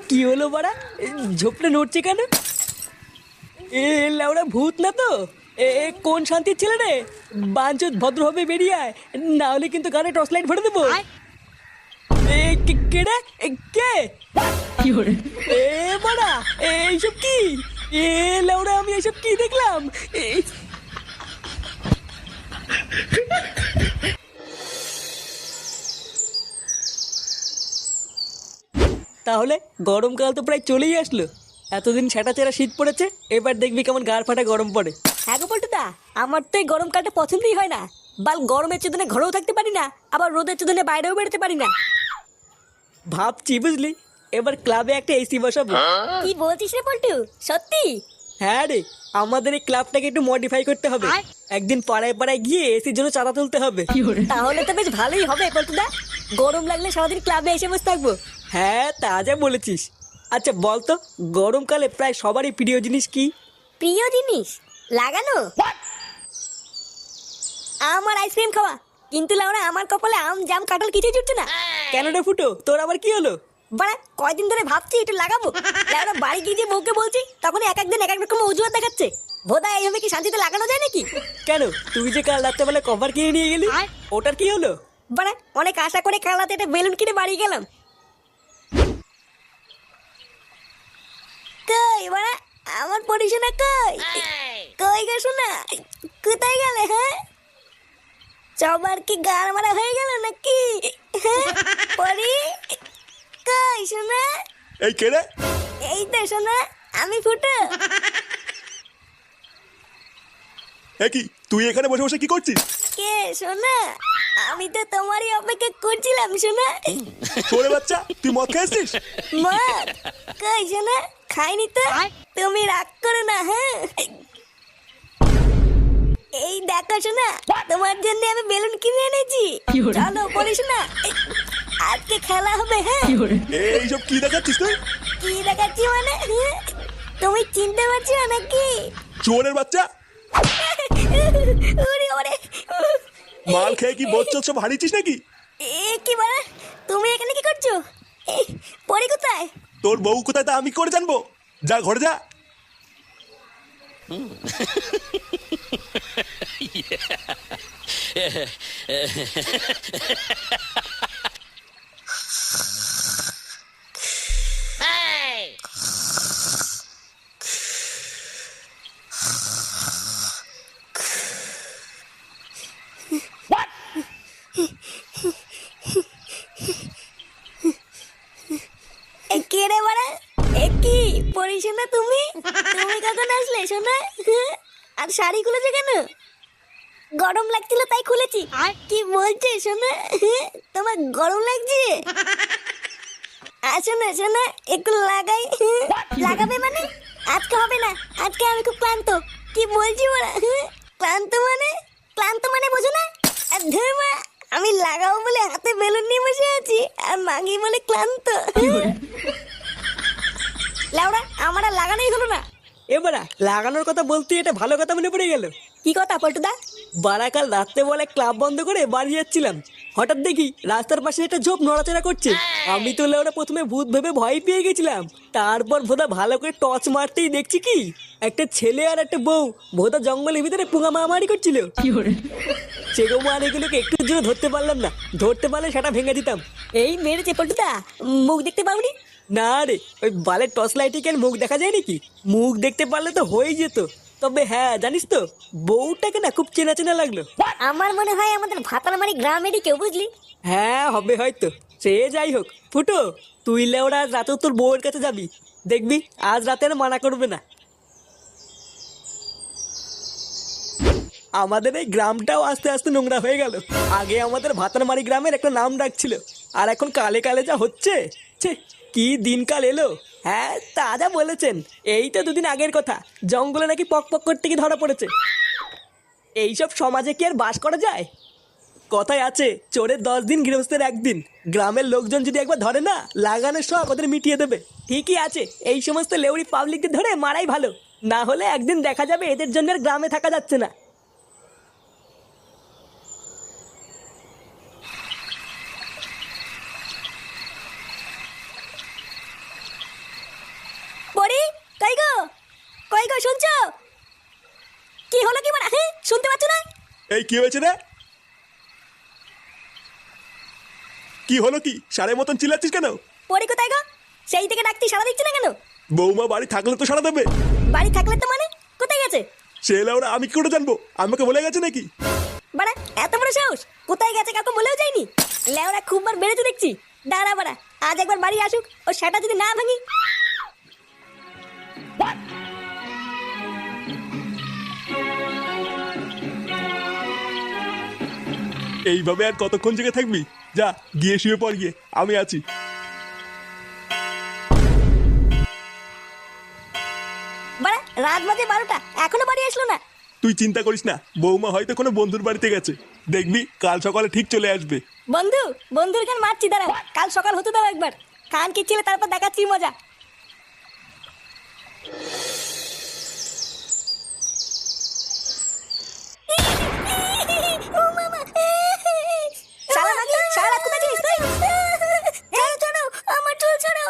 কি হলো বাড়া? ঝোপটা নড়ছে কেন? এ লাউড়া ভূত না তো? কোন শান্তির ছেলে রে? বাঞ্চোত ভদ্রভাবে বেরিয়ে আয়, না হলে কিন্তু গানে টর্চ লাইট ভরে দেবো। কে রে? কে? এ বাড়া, এইসব কি? লাউড়া আমি এইসব কি দেখলাম? তাহলে গরমকাল তো প্রায় চলেই আসলো। এতদিন ছেঁড়া শীত পড়েছে, এবার দেখবি কেমন গাড় ফাটা গরম পড়ে। হ্যাঁ গো পল্টুদা, আমার তো এই গরমকালটা পছন্দই হয় না। বাল গরমের চোদনে ঘরেও থাকতে পারি না, আবার রোদের চোদনে বাইরেও বেরোতে পারি না। ভাবছি বুঝলি, এবার ক্লাবে একটা এসি বসাবো। কি বলছিস রে পল্টু, সত্যি? হ্যাঁ রে, আমাদের এই ক্লাবটাকে একটু মডিফাই করতে হবে। একদিন পাড়ায় পাড়ায় গিয়ে এসির জন্য চাঁদা তুলতে হবে। তাহলে তো বেশ ভালোই হবে পল্টুদা, গরম লাগলে সারাদিন ক্লাবে এসে বসে থাকবো। হ্যাঁ, তা যা বলেছিস। আচ্ছা বলতো, গরমকালে প্রায় সবারই প্রিয় জিনিস কি? প্রিয় জিনিস লাগানো? আমার আইসক্রিম খাওয়া। কিন্তু লাউরা আমার কপালে আম জাম কাঁঠাল কিছুই জুটছে না। কেন রে ফুটো, তোর আবার কি হলো? বাড়া কয়দিন ধরে ভাবছি একটু লাগাবো, লাউরা বাড়ি গিয়ে যে বউকে বলছি তখন এক একদিন এক এক রকম অজুহাত দেখাচ্ছে। বোধা এইভাবে কি শান্তিতে লাগানো যায় নাকি? কেন, তুই যে কাল রাত্রেবেলা কভার কিনে নিয়ে গেলি, ওটার কি হলো? বাড়া অনেক আশা করে কাল রাতে একটা বেলুন কিনে বাড়ি গেলাম। কই বাড়া আমার পরিশোনা কই? কই গো শোনা, কোথায় গেলে? হ্যাঁ, সবার কি গার মারা হয়ে গেল নাকি? হ্যাঁ পরি, কই শোনা? এই কে রে? এই তো শোনা, আমি ফুটো। এ কি, তুই এখানে বসে বসে কি করছিস? কে শোনা? আমি তো তোমারই অপেক্ষা করছিলাম শোনা। ছোড়ে বাচ্চা, তুই মদ খেয়েছিস? মদ? কই শোনা, খাইনি তো। তুমি রাগ করো না। হ্যাঁ, এই দেখো শোনা, তোমার জন্য আমি বেলুন কিনে এনেছি। চলো বলিস না, আজকে খেলা হবে। হ্যাঁ, এইসব কি দেখাচ্ছিস তুই? কি দেখাচ্ছি মানে? হ্যাঁ? তুমি চিনতে পারছো নাকি? চোরের বাচ্চা, ওরে ওরে, মাল খেয়ে কি বোধ সব হারিয়েছিস নাকি? এ কি বলে, তুমি এখানে কি করছো? পরি কোথায়? তোর বউ কোথায় তা আমি করে জানবো? যা ঘরে যা। এ কে রে বাড়া? এ কি পরি শোনা, তুমি তুমি কখন আসলে শোনা? হ্যাঁ? আর শাড়ি খুলেছো কেন? গরম লাগছিল তাই খুলেছি। কি বলছে শোনা? হ্যাঁ? তোমার গরম লাগছে? আসো না শোনা, একটু লাগাই। হ্যাঁ? লাগাবে মানে? আজকে হবে না, আজকে আমি খুব ক্লান্ত। কি বলছি ওরা? হ্যাঁ? ক্লান্ত মানে? ক্লান্ত মানে বোঝো না? আর ধুর মা, আমি লাগাবো বলে হাতে বেলুন নিয়ে বসে আছি, আর মাগি বলে ক্লান্ত। লাউড়া আমার আর লাগানোই হলো না। এবারা লাগানোর কথা বলতে এটা ভালো কথা মনে পড়ে গেল। কি কথা পল্টুদা? বারাকাল রাত্রে বলে ক্লাব বন্ধ করে বাড়ি যাচ্ছিলাম, হঠাৎ দেখি রাস্তার পাশে একটা ঝোপ নড়াচড়া করছে। আমি তো ওরা প্রথমে ভূত ভেবে ভয় পেয়ে গেছিলাম, তারপর ভোদা ভালো করে টর্চ মারতেই দেখছি কি একটা ছেলে আর একটা বউ ভোদা জঙ্গলের ভিতরে পুঙা মারামারি করছিল। সেগো মারিগুলোকে একটুর জন্য ধরতে পারলাম না, ধরতে পারলে সেটা ভেঙে দিতাম। এই মেরেছে পল্টুদা, মুখ দেখতে পাওনি? না রে, ওই বালের টর্চ লাইটে কি আর মুখ দেখা যায় নাকি? মুখ দেখতে পারলে তো হয়েই যেত। তবে হ্যাঁ জানিস তো, বউটাকে না খুব চেনা চেনা লাগলো। আমার মনে হয় আমাদের ভাতারমারি গ্রামেরই কেউ, বুঝলি? হ্যাঁ হবে হয়তো। সে যাই হোক, ফুটো তুই লেওড়া আজ রাতেও তোর বউয়ের কাছে যাবি, দেখবি আজ রাতে আর মানা করবে না। আমাদের এই গ্রামটাও আস্তে আস্তে নোংরা হয়ে গেল। আগে আমাদের ভাতারমারি গ্রামের একটা নাম ডাক ছিল, আর এখন কালে কালে যা হচ্ছে, ছে কি দিনকাল এলো। হ্যাঁ তা যা বলেছেন, এই তো দুদিন আগের কথা, জঙ্গলে নাকি পক পক করতে গিয়ে ধরা পড়েছে। এইসব সমাজে কি আর বাস করা যায়? কথায় আছে, চোরের 10 দিন গৃহস্থের 1 দিন। গ্রামের লোকজন যদি একবার ধরে না, লাগানোর সব ওদের মিটিয়ে দেবে। ঠিকই আছে, এই সমস্ত লেউড়ি পাবলিকদের ধরে মারাই ভালো, না হলে একদিন দেখা যাবে এদের জন্য আর গ্রামে থাকা যাচ্ছে না। গো শুনছো? কি হলো কি বড়া? হ্যাঁ শুনতে পাচ্ছ না? এই কি হয়েছে রে? কি হলো কি? সারের মতন চিল্লাচ্ছিস কেন? পরি কোথায় গো? সেই থেকে ডাকতি সাড়া দিচ্ছে না কেন? বৌমা বাড়ি থাকলে তো সারা দেবে। বাড়ি থাকলে তো মানে কোথায় গেছে? সে লেওরা আমি কি করে জানবো? আমাকে বলে গেছে নাকি? বাড়া এত বড় সাহস, কোথায় গেছে কাউকে বলেও যায়নি। লেওরা খুব বার বেড়েছে দেখছি। দাঁড়া বাড়া, আজ একবার বাড়ি আসুক, ও সেটা যদি না ভাঙি। এইভাবে আর কতক্ষণ জেগে থাকবি? যা গিয়ে শুয়ে পড় গিয়ে, আমি আছি। বাড়া রাত বাজে 12টা, এখনো বাড়ি আসলো না। তুই চিন্তা করিস না, বৌমা হয়তো কোনো বন্ধুর বাড়িতে গেছে। দেখবি কাল সকালে ঠিক চলে আসবে। বন্ধুর গান মারছি, দাঁড়া কাল সকাল হতে দাও একবার। খান কি ছিল তারপর দেখাচ্ছি মজা। ও মামা, শালা নাকি শালা কোথায় ছিলিস তুই? ছাড়ো আমার চুল ছাড়ো।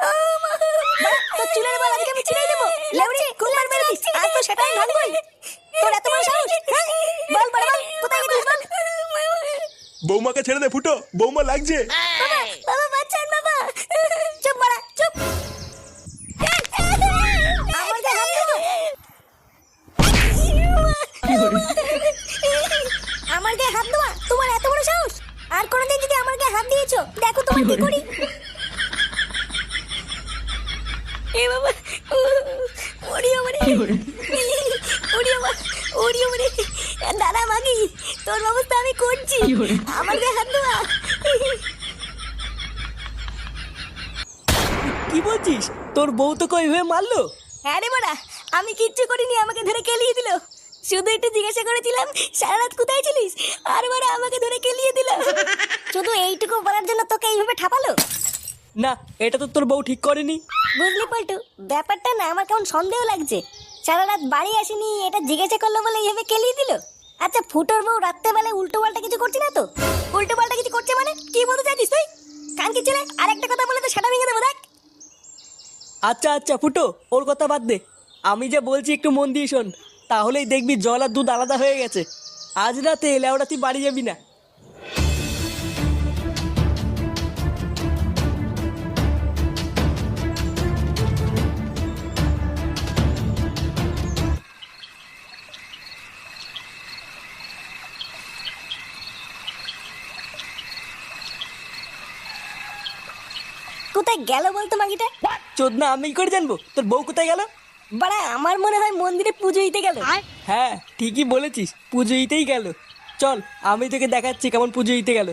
ও মা, তোর চুলের বাল আজকে আমি ছিঁড়ে দেবো। লেউড়ি খুব মার মেরেছিস, আজ তো সেটাই ভাঙবই। তোর এত বড় সাহস? হ্যাঁ? বল বল বল, কোথায় গেছিস বল? বৌমাকে ছেড়ে দে ফুটো, বৌমা লাগছে। বাবা বাবা বাঁচান বাবা। চুপ বাড়া চুপ। আমার গায়ে হাত দেবো? আমার গায়ে হাত দেওয়া তোমার এত বড় সাহস? আর কোনোদিন যদি আমার গায়ে হাত দিয়েছো দেখো তোমার কি করি। এ বাবা, ওড়িও মানে ওড়িও মানে দাদা মাগি, তোর ব্যবস্থা আমি করছি। আমার গায়ে হাত দেওয়া। কি বলছিস? তোর বউ তোকে ওইভাবে মারলো? হ্যাঁ রে বাড়া, আমি কিচ্ছু করিনি, আমাকে ধরে কেলিয়ে দিল। শুধু একটু জিজ্ঞাসা করেছিলাম সারা রাত কোথায় ছিলিস, আর বাড়া আমাকে ধরে কেলিয়ে দিল। শুধু এইটুকু বলার জন্য তোকে এইভাবে ঠাপালো? না, এটা তো তোর বউ ঠিক করেনি। বুঝলি পল্টু, ব্যাপারটা না আমার কেমন সন্দেহ লাগছে। সারা রাত বাড়ি আসেনি, এটা জিজ্ঞাসা করলো বলে এইভাবে কেলিয়ে দিল। আচ্ছা ফুটোর বউ রাত্রেবেলায় উল্টো পাল্টা কিছু করছে না তো? উল্টো পাল্টা কিছু করছে মানে কি বলতে চাইছিস তুই? কান কি ছেলে, আর একটা কথা বলে তো সেটা ভেঙে দেবো দেখ। আচ্ছা আচ্ছা ফুটো, ওর কথা বাদ দে। আমি যে বলছি একটু মন দিয়ে শোন, তাহলেই দেখবি জল আর দুধ আলাদা হয়ে গেছে। আজ রাতে লেওড়া তুই বাড়ি যাবি না। কোথায় গেল বলতো মাগিটা? চোদনা আমি কি করে জানবো তোর বউ কোথায় গেল? বাড়া আমার মনে হয় মন্দিরে পুজো দিতে গেল। হ্যাঁ ঠিকই বলেছিস, পুজো দিতেই গেল। চল আমি তোকে দেখাচ্ছি কেমন পুজো দিতে গেল।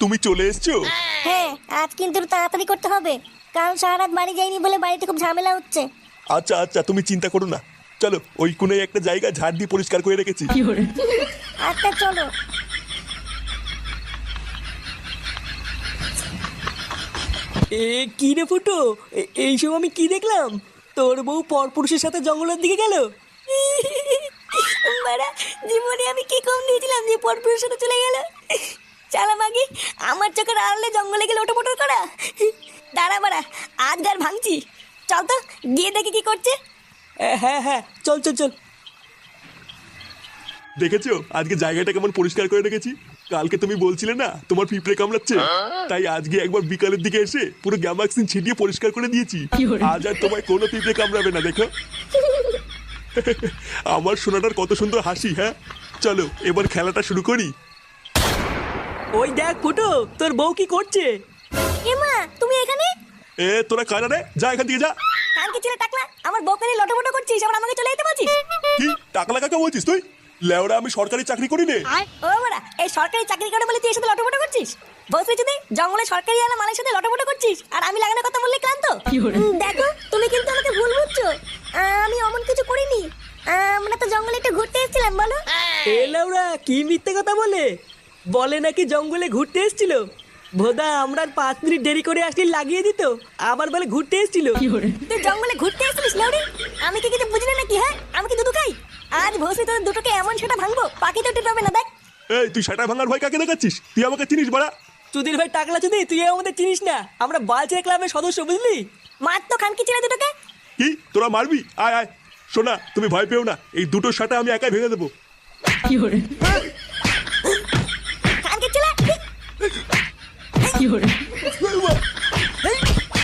তুমি চলে এসছো? হ্যাঁ আজ কিন্তু একটু তাড়াতাড়ি করতে হবে, কাল সারা রাত বাড়ি যাইনি বলে বাড়িতে খুব ঝামেলা হচ্ছে। আচ্ছা আচ্ছা তুমি চিন্তা করো না, চলো ওই কোণে একটা জায়গা ঝাড় দিয়ে পরিষ্কার করে রেখেছি। আচ্ছা চলো। এ কি রে ফুটো, এইসব আমি কি দেখলাম? তোর বউ পরপুরুষের সাথে জঙ্গলের দিকে গেল? বাড়া জীবনে আমি কি কম দিয়েছিলাম যে পরপুরের সাথে চলে গেল? চালা মাগি, আমার চোখের আড়ালে জঙ্গলে গেলে ওটা মোটর করা। দাঁড়া বাড়া, আজ গার ভাঙছি। চল তো গিয়ে দেখি কি করছে। হ্যাঁ হ্যাঁ চল চল চল। দেখেছো আজকে জায়গাটা কেমন পরিষ্কার করে রেখেছি? কালকে তুমি বলছিলে না তোমার পিঁপড়ে কামড়াচ্ছে, তাই আজকে একবার বিকালের দিকে এসে পুরো গ্যামাক্সিন ছিটিয়ে পরিষ্কার করে দিয়েছি। আজ আর তোমায় কোনো পিঁপড়ে কামড়াবে না, দেখো। আমার সোনাটার কত সুন্দর হাসি। হ্যাঁ চলো এবার খেলাটা শুরু করি। ওই দেখ ফুটো, তোর বউ কি করছে? এমা তুমি এখানে? এ তোরা কারা রে, যা এখান থেকে যা। কালকে ছেলে টাকলা আমার বউকে নিয়ে লটোমটো করছিস, আবার আমাকে চলে যেতে বলছিস? কি টাকলা কাকা বলছিস তুই? লেওরা আমি সরকারি চাকরি করি নে। ও বাড়া, এই সরকারি চাকরি করে বলে তুই এর সাথে লটোমটো করছিস? বলছি যদি জঙ্গলে সরকারি আলা মালের সাথে লটোমটো করছিস, আর আমি লাগানোর কথা বললে ক্লান্ত। দেখো তুমি কিন্তু আমাকে ভুল বুঝছো, আমি অমন কিছু করিনি। আমরা তো জঙ্গলে একটু ঘুরতে এসেছিলাম বলো। এ লেওরা কি মিথ্যে কথা বলে? বলে নাকি জঙ্গলে ঘুরতে এসেছিল। ভোদা আমরা আর 5 মিনিট দেরি করে আসলে লাগিয়ে দিত, আবার বলে ঘুরতে এসেছিল। তুই জঙ্গলে ঘুরতে এসেছিস লাউরি? আমি কি কিছু বুঝি না নাকি? হ্যাঁ, আমি কি দুধ খাই? আজ ভোসরি তোর দুটোকে এমন সেটা ভাঙবো পাখি তো টের পাবে না। দেখ এই তুই সেটা ভাঙার ভয় কাকে দেখাচ্ছিস? তুই আমাকে চিনিস বাড়া? চুদির ভাই টাকলা চুদি, তুই আমাদের চিনিস না, আমরা বালচের ক্লাবের সদস্য, বুঝলি? মার তো খানকি ছেড়ে দুটোকে। কি তোরা মারবি? আয় আয়। শোনা, তুমি ভয় পেও না, এই দুটো শাটা আমি একাই ভেঙে দেবো। খানকি ছেলে